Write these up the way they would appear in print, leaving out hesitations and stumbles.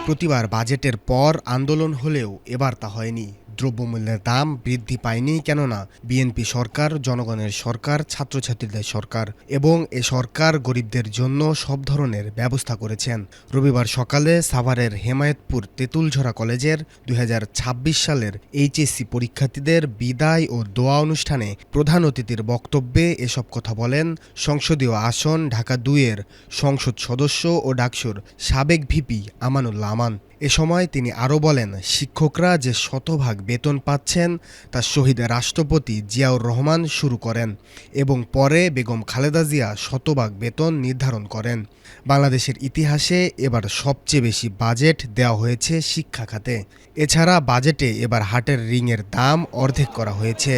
প্রতিবার বাজেটের পর আন্দোলন হলেও এবার তা হয়নি। দ্রব্যমূল্যের দাম বৃদ্ধি পায়নি, কেননা বিএনপি সরকার জনগণের সরকার, ছাত্রছাত্রীদের সরকার, এবং এ সরকার গরিবদের জন্য সব ধরনের ব্যবস্থা করেছেন। রবিবার সকালে সাভারের হেমায়েতপুর তেঁতুলঝরা কলেজের 2026 সালের এইচএসসি পরীক্ষার্থীদের বিদায় ও দোয়া অনুষ্ঠানে প্রধান অতিথির বক্তব্যে এসব কথা বলেন সংসদীয় আসন ঢাকা 2-এর সংসদ সদস্য ও ডাকসুর সাবেক ভিপি আমানুল্লাহ আমান। এ সময় তিনি আরও বলেন, শিক্ষকরা যে শতভাগ বেতন পাচ্ছেন তা শহীদ রাষ্ট্রপতি জিয়াউর রহমান শুরু করেন এবং পরে বেগম খালেদা জিয়া শতভাগ বেতন নির্ধারণ করেন। বাংলাদেশের ইতিহাসে এবার সবচেয়ে বেশি বাজেট দেওয়া হয়েছে শিক্ষা খাতে। এছাড়া বাজেটে এবার হাটের রিংয়ের দাম অর্ধেক করা হয়েছে।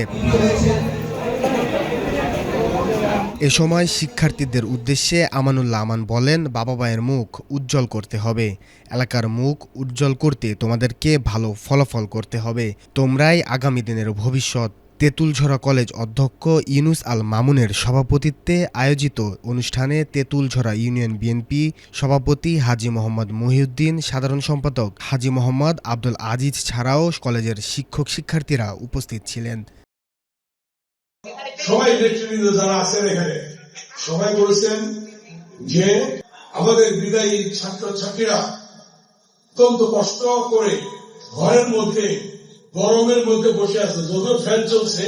এ সময় শিক্ষার্থীদের উদ্দেশ্যে আমানুল্লাহ আমান বলেন, বাবা মায়ের মুখ উজ্জ্বল করতে হবে, এলাকার মুখ উজ্জ্বল করতে তোমাদেরকে ভালো ফলাফল করতে হবে, তোমরাই আগামী দিনের ভবিষ্যৎ। তেঁতুলঝরা কলেজ অধ্যক্ষ ইউনুস আল মামুনের সভাপতিত্বে আয়োজিত অনুষ্ঠানে তেঁতুলঝরা ইউনিয়ন বিএনপি সভাপতি হাজী মোহাম্মদ মহিউদ্দিন, সাধারণ সম্পাদক হাজী মোহাম্মদ আব্দুল আজিজ ছাড়াও কলেজের শিক্ষক শিক্ষার্থীরা উপস্থিত ছিলেন। সবাই নেতৃবৃন্দ যারা আছেন এখানে সবাই বলেছেন যে আমাদের বিদায়ী ছাত্রছাত্রীরা অত্যন্ত কষ্ট করে ঘরের মধ্যে গরমের মধ্যে বসে আছে, যদিও ফ্যান চলছে।